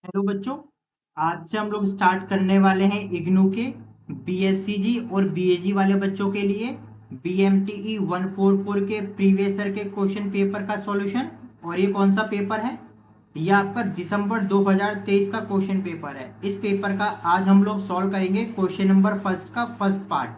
Hello बच्चों। आज से हम लोग स्टार्ट करने वाले हैं इग्नू के बीएससीजी और बीएजी वाले बच्चों के लिए बीएमटीई 144 के प्रीवियस ईयर के क्वेश्चन पेपर का सॉल्यूशन। और ये कौन सा पेपर है? ये आपका दिसंबर 2023 का क्वेश्चन पेपर है। इस पेपर का आज हम लोग सॉल्व करेंगे क्वेश्चन नंबर फर्स्ट का फर्स्ट पार्ट।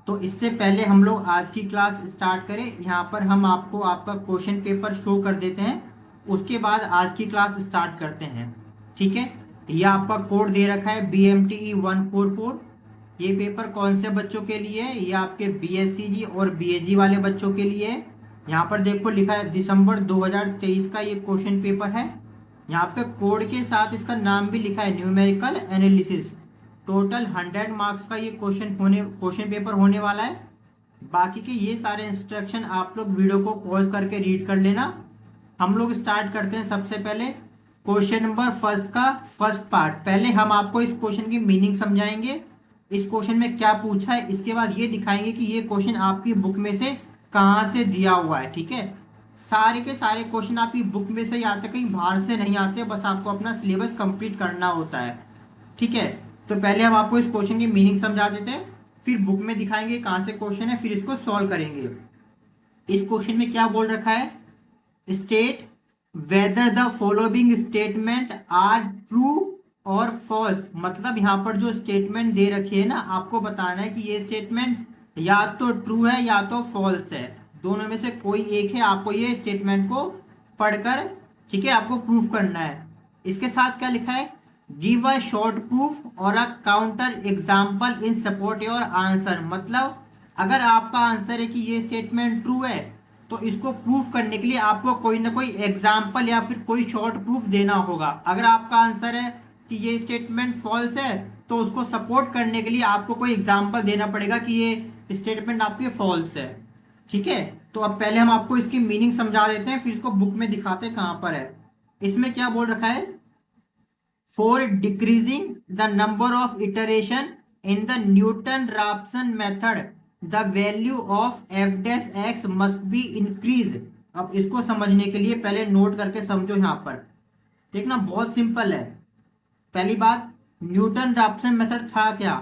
तो इससे पहले हम लोग आज की क्लास स्टार्ट करें, यहाँ पर हम आपको आपका क्वेश्चन पेपर शो कर देते हैं। उसके बाद आज की क्लास स्टार्ट करते हैं। ठीक है। ये आपका कोड दे रखा है BMTE 144। ये पेपर कौन से बच्चों के लिए है? ये आपके BSCG और BAG वाले बच्चों के लिए है। यहाँ पर देखो लिखा है दिसंबर 2023 का ये क्वेश्चन पेपर है। यहाँ पे कोड के साथ इसका नाम भी लिखा है न्यूमेरिकल एनालिसिस। टोटल 100 मार्क्स का ये क्वेश्चन पेपर होने वाला है। बाकी के ये सारे इंस्ट्रक्शन आप लोग वीडियो को पॉज करके रीड कर लेना। हम लोग स्टार्ट करते हैं सबसे पहले क्वेश्चन नंबर फर्स्ट का फर्स्ट पार्ट। पहले हम आपको इस क्वेश्चन की मीनिंग समझाएंगे, इस क्वेश्चन में क्या पूछा है। इसके बाद ये दिखाएंगे कि ये क्वेश्चन आपकी बुक में से कहाँ से दिया हुआ है। ठीक है। सारे के सारे क्वेश्चन आपकी बुक में से ही आते, कहीं बाहर से नहीं आते। बस आपको अपना सिलेबस कंप्लीट करना होता है। ठीक है। तो पहले हम आपको इस क्वेश्चन की मीनिंग समझा देते हैं, फिर बुक में दिखाएंगे कहाँ से क्वेश्चन है, फिर इसको सॉल्व करेंगे। इस क्वेश्चन में क्या बोल रखा है? State whether the following statement are true और फॉल्स। मतलब यहाँ पर जो स्टेटमेंट दे रखी है ना, आपको बताना है कि ये स्टेटमेंट या तो ट्रू है या तो फॉल्स है। दोनों में से कोई एक है। आपको ये स्टेटमेंट को पढ़कर, ठीक है, आपको प्रूफ करना है। इसके साथ क्या लिखा है? गिव अ शॉर्ट प्रूफ और अ counter example in support your answer. मतलब अगर आपका आंसर है कि ये स्टेटमेंट ट्रू है, तो इसको प्रूफ करने के लिए आपको कोई ना कोई एग्जाम्पल या फिर कोई शॉर्ट प्रूफ देना होगा। अगर आपका आंसर है कि ये स्टेटमेंट फॉल्स है, तो उसको सपोर्ट करने के लिए आपको कोई एग्जाम्पल देना पड़ेगा कि ये स्टेटमेंट आपकी फॉल्स है। ठीक है। तो अब पहले हम आपको इसकी मीनिंग समझा देते हैं, फिर इसको बुक में दिखाते हैं कहाँ पर है। इसमें क्या बोल रखा है? For decreasing the number of iteration in the Newton-Raphson method, the value of f dash x must be increased। अब इसको समझने के लिए पहले नोट करके समझो। यहाँ पर देखना बहुत सिंपल है। पहली बात, न्यूटन राप्सन मेथड था क्या?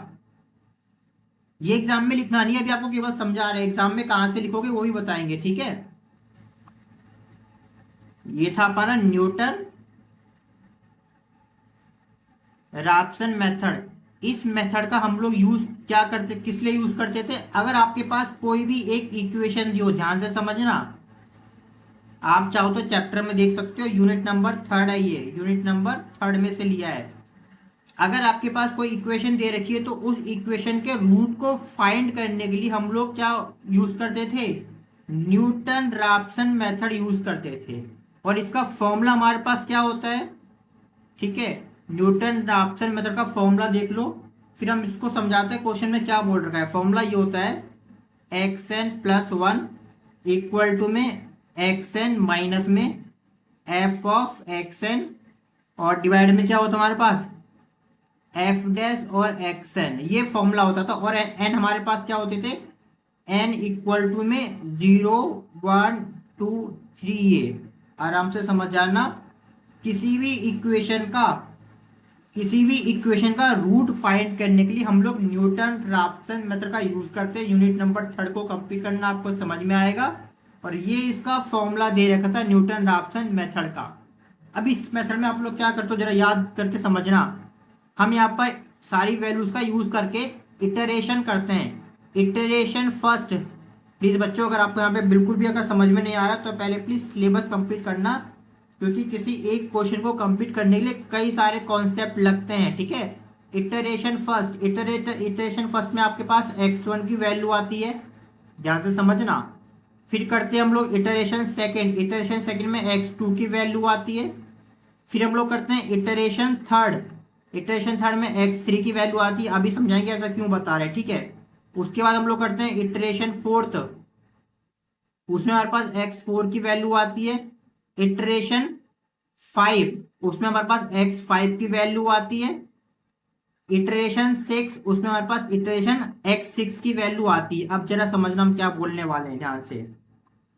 ये एग्जाम में लिखना नहीं है, अभी आपको केवल समझा रहे हैं। एग्जाम में कहाँ से लिखोगे वो भी बताएंगे। ठीक है। ये था हमारा न्यूटन राप्सन मेथड। इस मेथड का हम लोग यूज क्या करते, किस लिए यूज करते थे? अगर आपके पास कोई भी एक इक्वेशन दी हो, ध्यान से समझना। आप चाहो तो चैप्टर में देख सकते हो, यूनिट नंबर 3 है, ये यूनिट नंबर 3 में से लिया है। अगर आपके पास कोई इक्वेशन दे रखी है, तो उस इक्वेशन के रूट को फाइंड करने के लिए हम लोग क्या यूज करते थे? न्यूटन राप्सन मेथड यूज करते थे। और इसका फॉर्मूला हमारे पास क्या होता है? ठीक है। न्यूटन राप्सन मेथड का फॉर्मूला देख लो, फिर हम इसको समझाते हैं। क्वेश्चन में क्या बोल रखा है? फॉर्मूला ये होता है xn+1 इक्वल टू में xn माइनस में f ऑफ xn, और डिवाइड में क्या होता है हमारे पास? f डैश और xn। ये फॉर्मूला होता था। और n हमारे पास क्या होते थे? n इक्वल टू में 0 1 2 3। ये आराम से समझ जाना। किसी भी इक्वेशन का किसी भी इक्वेशन का रूट फाइंड करने के लिए हम लोग न्यूटन राप्सन मेथड का यूज करते हैं। यूनिट नंबर 3 को कंप्लीट करना आपको समझ में आएगा। और ये इसका फॉर्मूला दे रखा था न्यूटन राप्सन मेथड का। अब इस मेथड में आप लोग क्या करते हो, जरा याद करके समझना। हम यहाँ पर सारी वैल्यूज का यूज करके इटरेशन करते हैं। Iteration first. प्लीज बच्चों, अगर आपको यहाँ पे बिल्कुल भी अगर समझ में नहीं आ रहा, तो पहले प्लीज सिलेबस कंप्लीट करना, क्योंकि किसी एक क्वेश्चन को कंप्लीट करने के लिए कई सारे कॉन्सेप्ट लगते हैं। ठीक है। इटरेशन फर्स्ट, इटरेशन फर्स्ट में आपके पास x1 की वैल्यू आती है, ध्यान से समझना। फिर करते हैं हम लोग इटरेशन सेकंड। इटरेशन सेकंड में x2 की वैल्यू आती है। फिर हम लोग करते हैं इटरेशन थर्ड। इटरेशन थर्ड में x3 की वैल्यू आती है। अभी समझाएंगे ऐसा क्यों बता रहे हैं। ठीक है। उसके बाद हम लोग करते हैं इटरेशन फोर्थ। उसमें हमारे पास x4 की वैल्यू आती है। इटरेशन 5, उसमें हमारे पास x5 की वैल्यू आती है। इटरेशन 6, उसमें हमारे पास इटरेशन x6 की वैल्यू आती है। अब जरा समझना हम क्या बोलने वाले हैं ध्यान से।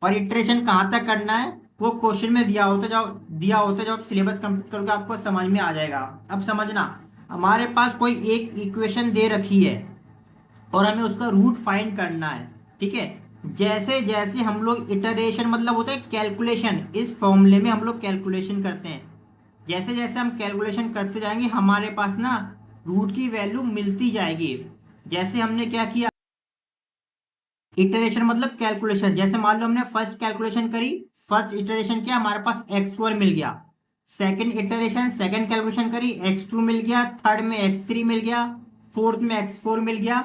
और इटरेशन कहाँ तक करना है? वो क्वेश्चन में दिया होता जब आप सिलेबस कंप्लीट करोगे आपको समझ में आ जाएगा। अब समझना, हमारे पास कोई एक इक्वेशन दे रखी है और हमें उसका रूट फाइंड करना है। ठीक है, जैसे जैसे हम लोग इटरेशन मतलब होता है कैलकुलेशन, इस फॉर्मूले में हम लोग कैलकुलेशन करते हैं। जैसे जैसे हम कैलकुलेशन करते जाएंगे हमारे पास ना रूट की वैल्यू मिलती जाएगी। जैसे हमने क्या किया, इटरेशन मतलब कैलकुलेशन, जैसे मान लो हमने फर्स्ट कैलकुलेशन करी, फर्स्ट इटरेशन क्या हमारे पास x1 मिल गया। सेकंड इटरेशन सेकंड कैलकुलेशन करी, x2 मिल गया, थर्ड में x3 मिल गया, फोर्थ में x4 मिल गया,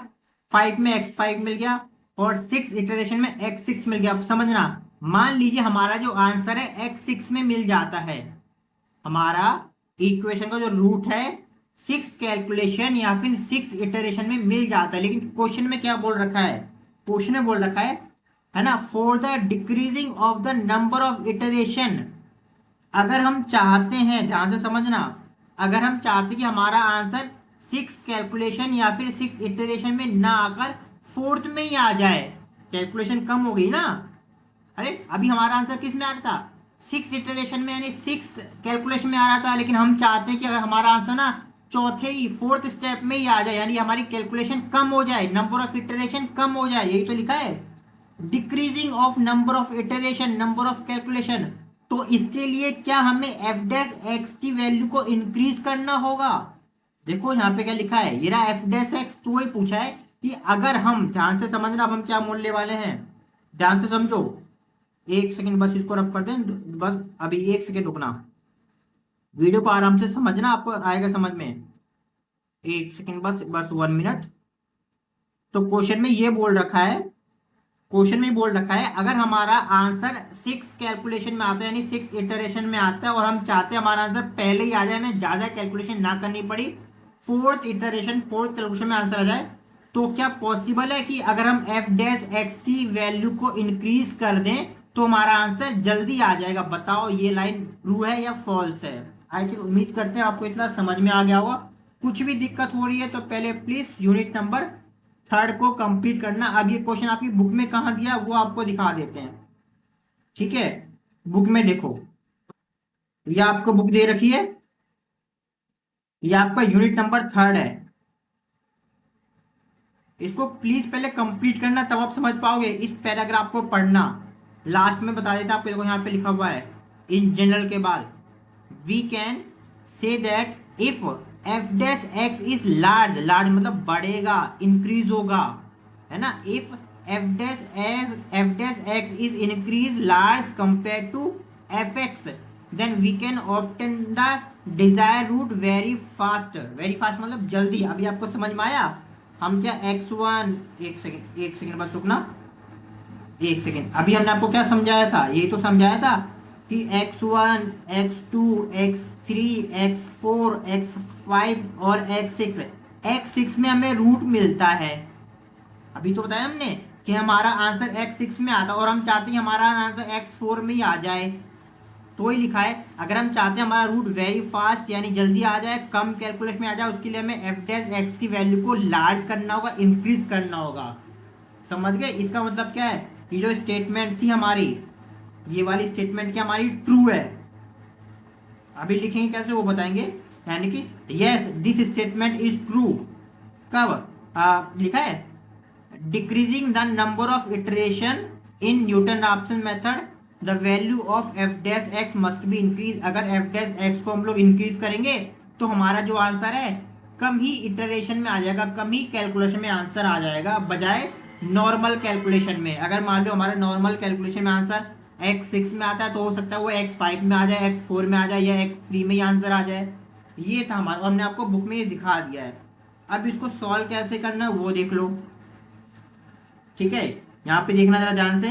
फाइव में x5 मिल गया, और सिक्स इटरेशन में x6 मिल गया। अब समझना, मान लीजिए हमारा जो आंसर है x6 में मिल जाता है, हमारा इक्वेशन का जो रूट है सिक्स कैलकुलेशन या फिर सिक्स इटरेशन में मिल जाता है। लेकिन क्वेश्चन में क्या बोल रखा है, क्वेश्चन में बोल रखा है ना, for the decreasing of the number of iteration. अगर हम चाहते हैं, ध्यान से समझना, अगर हम चाहते हैं कि हमारा आंसर सिक्स कैलकुलेशन या फिर सिक्स इटरेशन में ना आकर फोर्थ में ही आ जाए, कैलकुलेशन कम हो गई ना। अरे अभी हमारा आंसर किस में आ रहा था, सिक्स इटरेशन में यानी सिक्स कैलकुलेशन में आ रहा था, लेकिन हम चाहते हैं कि अगर हमारा आंसर ना चौथे ही फोर्थ स्टेप में ही आ जाए, यानी हमारी कैलकुलेशन कम हो जाए, नंबर ऑफ इटरेशन कम हो जाए, यही तो लिखा है, decreasing of number of iteration number of calculation. तो इसके लिए क्या हमें एफ डैश एक्स की वैल्यू को इंक्रीज करना होगा। देखो यहाँ पे क्या लिखा है, ये रहा एफ डैश एक्स, तो वही पूछा है कि अगर हम, ध्यान से समझना, अब हम क्या बोलने वाले हैं, ध्यान से समझो। एक सेकंड बस इसको रफ कर दें, बस अभी एक सेकंड रुकना, वीडियो को आराम से समझना, आपको आएगा समझ में। एक सेकंड बस बस 1 मिनट। तो क्वेश्चन में ये बोल रखा है, क्वेश्चन में बोल रखा है अगर हमारा आंसर सिक्स कैलकुलेशन में आता है यानी सिक्स इटरेशन में आता है और हम चाहते हैं हमारा आंसर पहले ही आ जाए, हमें ज्यादा कैलकुलेशन ना करनी पड़ी, फोर्थ इटरेशन फोर्थ कैलकुलेशन में आंसर आ जाए, तो क्या पॉसिबल है कि अगर हम एफ डैश एक्स की वैल्यू को इंक्रीज कर दें तो हमारा आंसर जल्दी आ जाएगा। बताओ ये लाइन ट्रू है या फॉल्स है। आई थिंक, उम्मीद करते हैं आपको इतना समझ में आ गया होगा। कुछ भी दिक्कत हो रही है तो पहले प्लीज यूनिट नंबर थर्ड को कंप्लीट करना। अब ये क्वेश्चन आपकी बुक में कहाँ दिया वो आपको दिखा देते हैं। ठीक है, बुक में देखो, ये आपको बुक दे रखी है, ये आपका यूनिट नंबर थर्ड है। इसको प्लीज पहले कंप्लीट करना तब आप समझ पाओगे, इस पैराग्राफ को पढ़ना। लास्ट में बता देता आपको, देखो यहाँ पे लिखा हुआ है इन जनरल के बाद, we can say that if F dash x is large, large मतलब बढ़ेगा इंक्रीज होगा, है ना, if F dash x is increase large compare to F X, then we can obtain the desire root very fast मतलब जल्दी। अभी आपको समझ में आया, हम क्या x1, एक सेकंड बस रुकना, एक सेकेंड, अभी हमने आपको क्या समझाया था, ये तो समझाया था कि x1 x2 x3 x4 x5 और x6, x6 में हमें रूट मिलता है। अभी तो बताया हमने कि हमारा आंसर x6 में आता है और हम चाहते हैं हमारा आंसर x4 में ही आ जाए, तो ही लिखा है अगर हम चाहते हैं हमारा रूट वेरी फास्ट यानी जल्दी आ जाए, कम कैलकुलेशन में आ जाए, उसके लिए हमें एफ डैश एक्स की वैल्यू को लार्ज करना होगा, इंक्रीज करना होगा। समझ गए, इसका मतलब क्या है, ये जो स्टेटमेंट थी हमारी, ये वाली स्टेटमेंट क्या हमारी ट्रू है। अभी लिखेंगे कैसे वो बताएंगे, यानी कि yes this statement is true. कब लिखा है, decreasing the number of iteration in Newton Raphson method the value of f dash x must be increase. अगर एफ डैश एक्स को हम लोग इंक्रीज करेंगे तो हमारा जो आंसर है कम ही इटरेशन में आ जाएगा, कम ही कैलकुलेशन में आंसर आ जाएगा, बजाय नॉर्मल कैलकुलेशन में। अगर मान लो हमारा नॉर्मल कैलकुलेशन में आंसर x6 में आता है तो हो सकता है वो x5 में आ जाए, x4 में आ जाए या x3 में ही आंसर आ जाए। ये था हमारा, और हमने आपको बुक में ये दिखा दिया है। अब इसको सॉल्व कैसे करना है वो देख लो। ठीक है, यहाँ पे देखना जरा ध्यान से,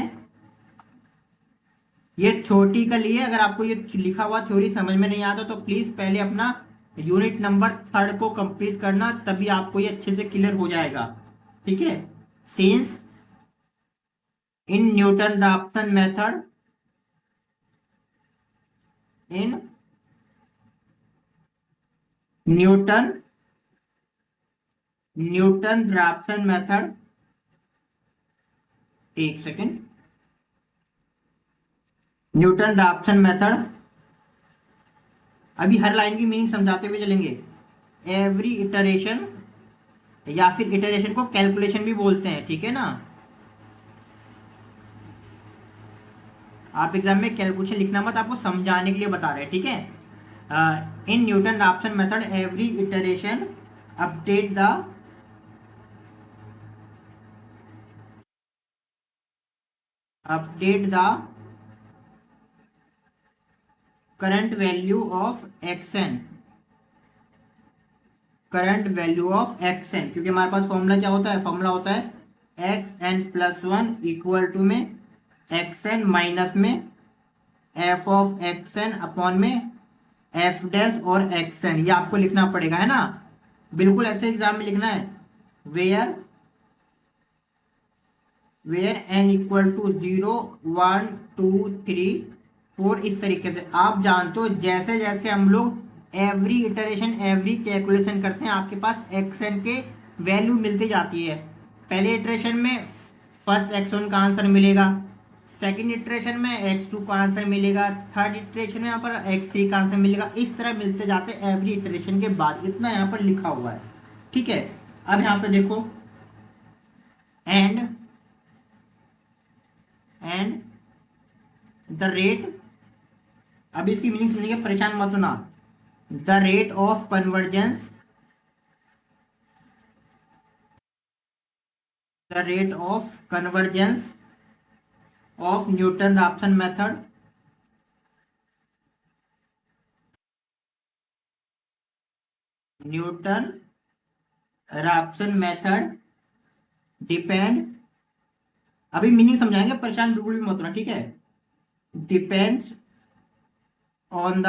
ये थ्योरेटिकली है, अगर आपको ये लिखा हुआ थ्योरी समझ में नहीं आता तो प्लीज पहले अपना यूनिट नंबर थर्ड को कंप्लीट करना, तभी आपको ये अच्छे से क्लियर हो जाएगा। ठीक है, since in Newton Raphson method, in newton Newton Raphson method, एक सेकेंड, न्यूटन रैप्सन मेथड, अभी हर लाइन की मीनिंग समझाते हुए चलेंगे। एवरी इटरेशन, या फिर इटरेशन को कैलकुलेशन भी बोलते हैं, ठीक है ना। आप एग्जाम में कैलकुलेशन लिखना मत, आपको समझाने के लिए बता रहे हैं, ठीक है। In Newton Raphson method every iteration update the update the current value of x n, current value of x n, क्योंकि हमारे पास फॉर्मूला क्या होता है, फॉर्मूला होता है X N plus one equal to में एक्स एन माइनस में F of x N upon में एफ डैश और एक्स एन, ये आपको लिखना पड़ेगा, है ना। बिल्कुल ऐसे एग्जाम में लिखना है। Where where N equal to 0 1 2 3 4, इस तरीके से आप जानते हो जैसे जैसे हम लोग एवरी इटरेशन एवरी कैलकुलेशन करते हैं आपके पास एक्स एन के वैल्यू मिलती जाती है। पहले इटरेशन में फर्स्ट एक्स वन का आंसर मिलेगा, सेकंड इटरेशन में एक्स टू का आंसर मिलेगा, थर्ड इटरेशन में यहाँ पर एक्स थ्री का आंसर मिलेगा, इस तरह मिलते जाते हैं एवरी इटरेशन के बाद, इतना यहाँ पर लिखा हुआ है, ठीक है। अब यहाँ पे देखो, एंड एंड द रेट, अब इसकी मीनिंग समझेंगे, परेशान मत होना। The rate of convergence, the rate of convergence of Newton Raphson method, Newton Raphson method depend, अभी मीनिंग समझाएंगे, परेशान बिल्कुल भी मत होना, ठीक है। Depends on the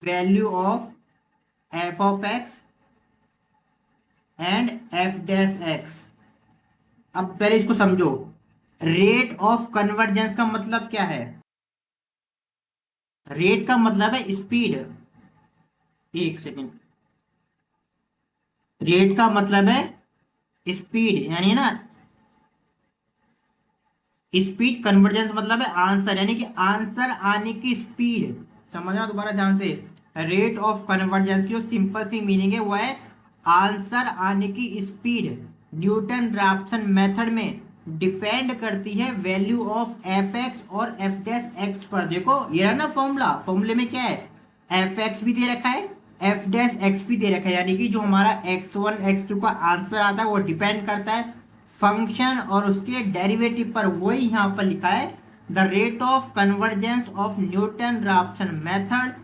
value of F of x and F dash x. अब पहले इसको समझो, रेट ऑफ कन्वर्जेंस का मतलब क्या है। रेट का मतलब है स्पीड, एक सेकेंड, रेट का मतलब है स्पीड, यानी ना स्पीड, कन्वर्जेंस मतलब है आंसर, यानी कि आंसर आने की स्पीड, समझना दोबारा ध्यान से। रेट ऑफ कन्वर्जेंस की जो सिंपल सी मीनिंग है वो है आंसर आने की स्पीड, न्यूटन रैप्सन मेथड में डिपेंड करती है वैल्यू ऑफ एफ एक्स और एफ डैश एक्स पर। देखो ये है ना फॉर्मूला, फॉर्मूले में क्या है, एफ एक्स भी दे रखा है, एफ डैश एक्स भी दे रखा है, यानी कि जो हमारा एक्स वन एक्स टू का आंसर आता है वो डिपेंड करता है फंक्शन और उसके डेरिवेटिव पर। वही यहां पर लिखा है the rate of convergence of Newton Raphson method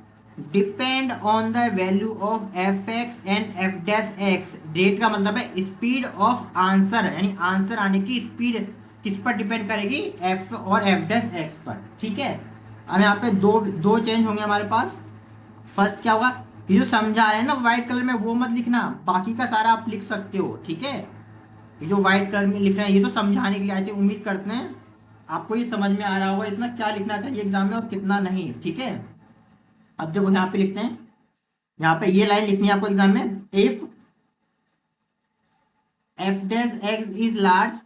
depend on the value of F x and F dash x. Rate का मतलब है स्पीड ऑफ आंसर, यानी आंसर आने की स्पीड किस पर डिपेंड करेगी, एफ और एफ डैश एक्स पर, ठीक है। अब यहाँ पे दो दो चेंज होंगे हमारे पास। फर्स्ट क्या होगा, ये जो समझा रहे हैं ना व्हाइट कलर में वो मत लिखना, बाकी का सारा आप लिख सकते हो, ठीक है। ये जो व्हाइट कलर में लिख रहे हैं ये तो समझाने के लिए आए थे, उम्मीद करते हैं आपको ये समझ में आ रहा होगा इतना क्या लिखना चाहिए एग्जाम में और कितना नहीं, ठीक है। अब देखो यहाँ पे लिखते हैं, यहाँ पे ये लाइन लिखनी है आपको एग्जाम में, if F dash x is large.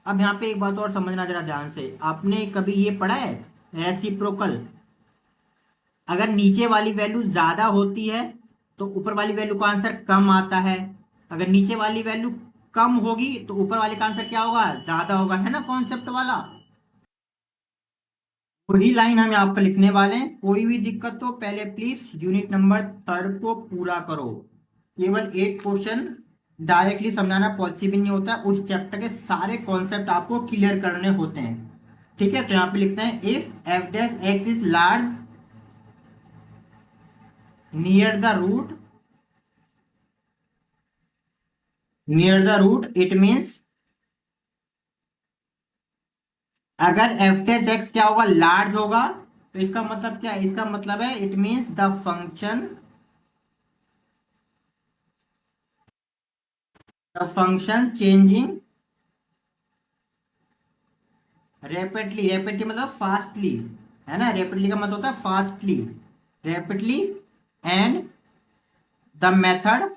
अब यहाँ पे एक बात और समझना जरा ध्यान से, आपने कभी ये पढ़ा है रेसिप्रोकल, अगर नीचे वाली वैल्यू ज्यादा होती है तो ऊपर वाली वैल्यू का आंसर कम आता है, अगर नीचे वाली वैल्यू कम होगी तो ऊपर वाले का आंसर क्या होगा, ज्यादा होगा, है ना कॉन्सेप्ट वाला। वही लाइन हम यहाँ पर लिखने वाले हैं। कोई भी दिक्कत हो पहले प्लीज यूनिट नंबर थर्ड को पूरा करो, केवल एक क्वेश्चन डायरेक्टली समझाना पॉसिबल नहीं होता, उस चैप्टर के सारे कॉन्सेप्ट आपको क्लियर करने होते हैं, ठीक है। तो यहाँ पे लिखते हैं if F dash x is large near the root, near the root it means, अगर एफ डैश एक्स क्या होगा, लार्ज होगा, तो इसका मतलब क्या है, इसका मतलब है it means the function changing rapidly, rapidly मतलब फास्टली, है ना, रैपिडली का मतलब होता है fastly, rapidly, and the method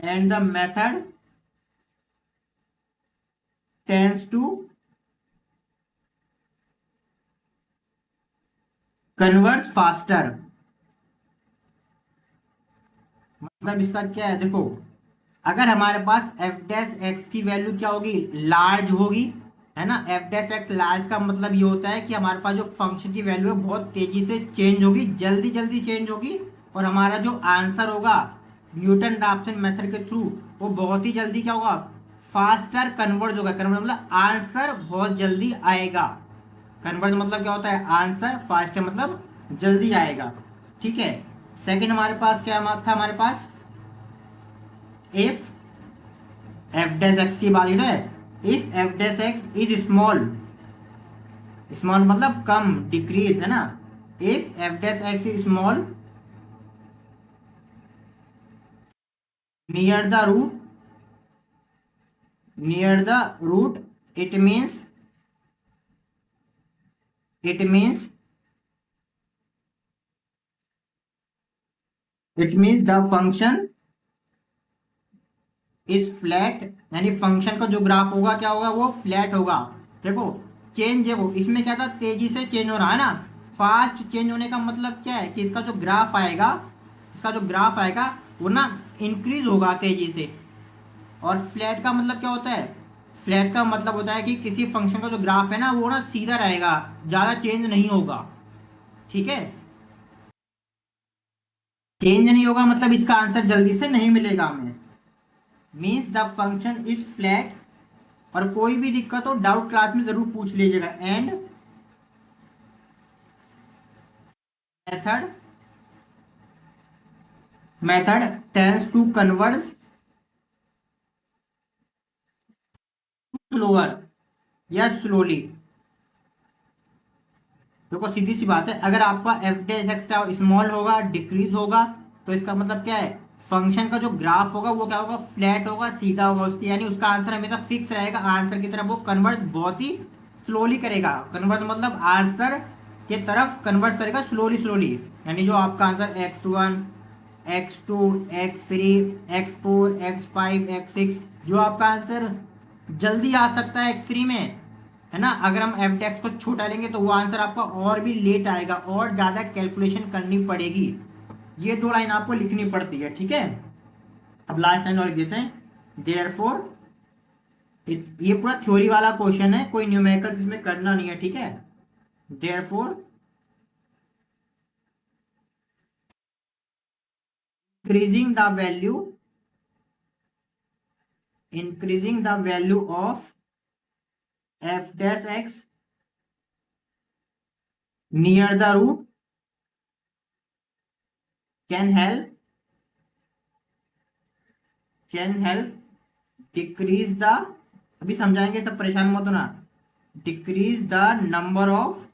and the method tends to convert faster. मतलब इसका क्या है, देखो, अगर हमारे पास एफ डैश एक्स की वैल्यू क्या होगी, लार्ज होगी, है ना। एफ डैश एक्स लार्ज का मतलब ये होता है कि हमारे पास जो फंक्शन की वैल्यू है बहुत तेजी से चेंज होगी, जल्दी जल्दी चेंज होगी, और हमारा जो आंसर होगा न्यूटन रैप्सन मेथड के थ्रू वो बहुत ही जल्दी क्या होगा, फास्टर कन्वर्ज होगा। कन्वर्ज मतलब आंसर बहुत जल्दी आएगा। कन्वर्ज मतलब क्या होता है, आंसर, फास्टर मतलब जल्दी आएगा। ठीक है। सेकंड हमारे पास क्या था, हमारे पास इफ एफ डैश एक्स की बात है, if F dash x is small, small मतलब कम, डिक्रीज, है ना। If F dash x is small near the root, near the root, it means, it means, it means the function is flat, यानी function का जो graph होगा क्या होगा, वो फ्लैट होगा। देखो, चेंज, देखो इसमें क्या था, तेजी से चेंज हो रहा है ना। फास्ट चेंज होने का मतलब क्या है कि इसका जो ग्राफ आएगा, इसका जो ग्राफ आएगा वो ना इंक्रीज होगा तेजी से। और फ्लैट का मतलब क्या होता है, फ्लैट का मतलब होता है कि किसी फंक्शन का जो ग्राफ है ना वो ना सीधा रहेगा, ज़्यादा चेंज नहीं होगा। ठीक है। चेंज नहीं होगा मतलब इसका आंसर जल्दी से नहीं मिलेगा हमें। Means the function is flat. और कोई भी दिक्कत हो डाउट क्लास में जरूर पूछ लीजिएगा। And method, method tends to converge slower या स्लोली। देखो सीधी सी बात है, अगर आपका एफ डैश एक्स का स्मॉल होगा, डिक्रीज होगा, तो इसका मतलब क्या है, फंक्शन का जो ग्राफ होगा वो क्या होगा, फ्लैट होगा, सीधा होगा उसकी, यानी उसका आंसर हमेशा फिक्स रहेगा। आंसर की तरफ वो कन्वर्ट बहुत ही स्लोली करेगा। कन्वर्ट मतलब आंसर के तरफ कन्वर्ट करेगा स्लोली स्लोली। यानी जो आपका answer x1, x2, x3, x4, x5, x6, जो आपका आंसर जल्दी आ सकता है x3 में, है ना, अगर हम एफ टैक्स को छोटा लेंगे तो वो आंसर आपका और भी लेट आएगा और ज़्यादा कैलकुलेशन करनी पड़ेगी। ये दो लाइन आपको लिखनी पड़ती है। ठीक है। अब लास्ट लाइन और लिख देते हैं, देयरफॉर, ये पूरा थ्योरी वाला क्वेश्चन है, कोई न्यूमेरिकल्स इसमें करना नहीं है। ठीक है। Therefore increasing the value, increasing the value of f dash x near the root can help, can help decrease the, अभी समझाएंगे, सब परेशान मत होना, decrease the number of,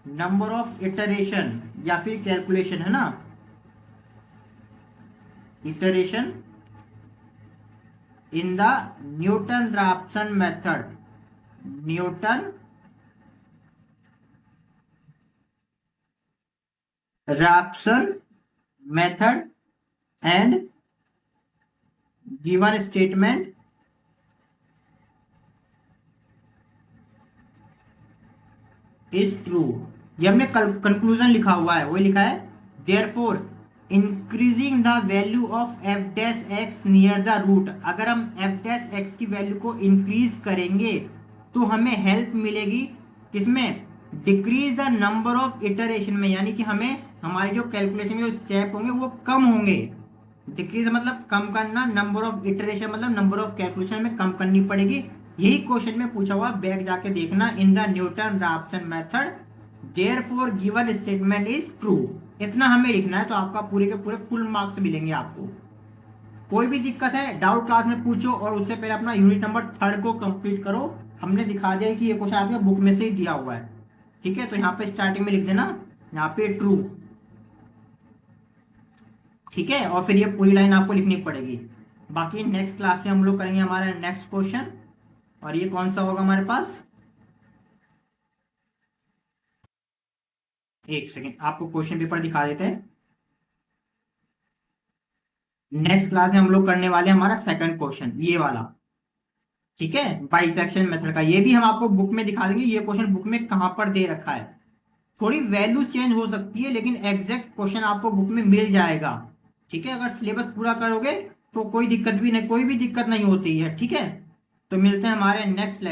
number of iteration या फिर कैलकुलेशन, है ना, iteration in the Newton Raphson method, Newton Raphson method and given statement is true. ये हमने कंक्लूजन लिखा हुआ है, वही लिखा है, therefore increasing the value of f dash x near the root, अगर हम एफ डैश एक्स की वैल्यू को इंक्रीज करेंगे तो हमें हेल्प मिलेगी किसमें, decrease the number of iteration में, यानी कि हमें हमारे जो कैलकुलेशन के स्टेप होंगे वो कम होंगे। डिक्रीज मतलब कम करना, नंबर ऑफ इटरेशन मतलब नंबर ऑफ कैलकुलेशन में कम करनी पड़ेगी। यही क्वेश्चन में पूछा हुआ, बैक जाके देखना, इन the Newton Raphson method therefore given statement is true. इतना हमें लिखना है तो आपका पूरे के पूरे फुल मार्क्स मिलेंगे आपको। कोई भी दिक्कत है डाउट क्लास में पूछो, और उससे पहले अपना यूनिट नंबर 3 को कंप्लीट करो। हमने दिखा दिया कि ये क्वेश्चन आपके बुक में से ही दिया हुआ है। ठीक है, तो यहाँ पे स्टार्टिंग में लिख देना, यहाँ पे ट्रू। ठीक है, और फिर ये पूरी लाइन आपको लिखनी पड़ेगी। बाकी नेक्स्ट क्लास में हम लोग करेंगे हमारा नेक्स्ट क्वेश्चन, और ये कौन सा होगा हमारे पास, एक सेकेंड आपको क्वेश्चन पेपर दिखा देते हैं। नेक्स्ट क्लास में हम लोग करने वाले हैं हमारा सेकंड क्वेश्चन, ये वाला। ठीक है, बाइसेक्शन मेथड का, ये भी हम आपको बुक में दिखा देंगे ये क्वेश्चन बुक में कहाँ पर दे रखा है। थोड़ी वैल्यू चेंज हो सकती है लेकिन एग्जैक्ट क्वेश्चन आपको बुक में मिल जाएगा। ठीक है, अगर सिलेबस पूरा करोगे तो कोई दिक्कत भी नहीं, कोई भी दिक्कत नहीं होती है। ठीक है, तो मिलते हैं हमारे नेक्स्ट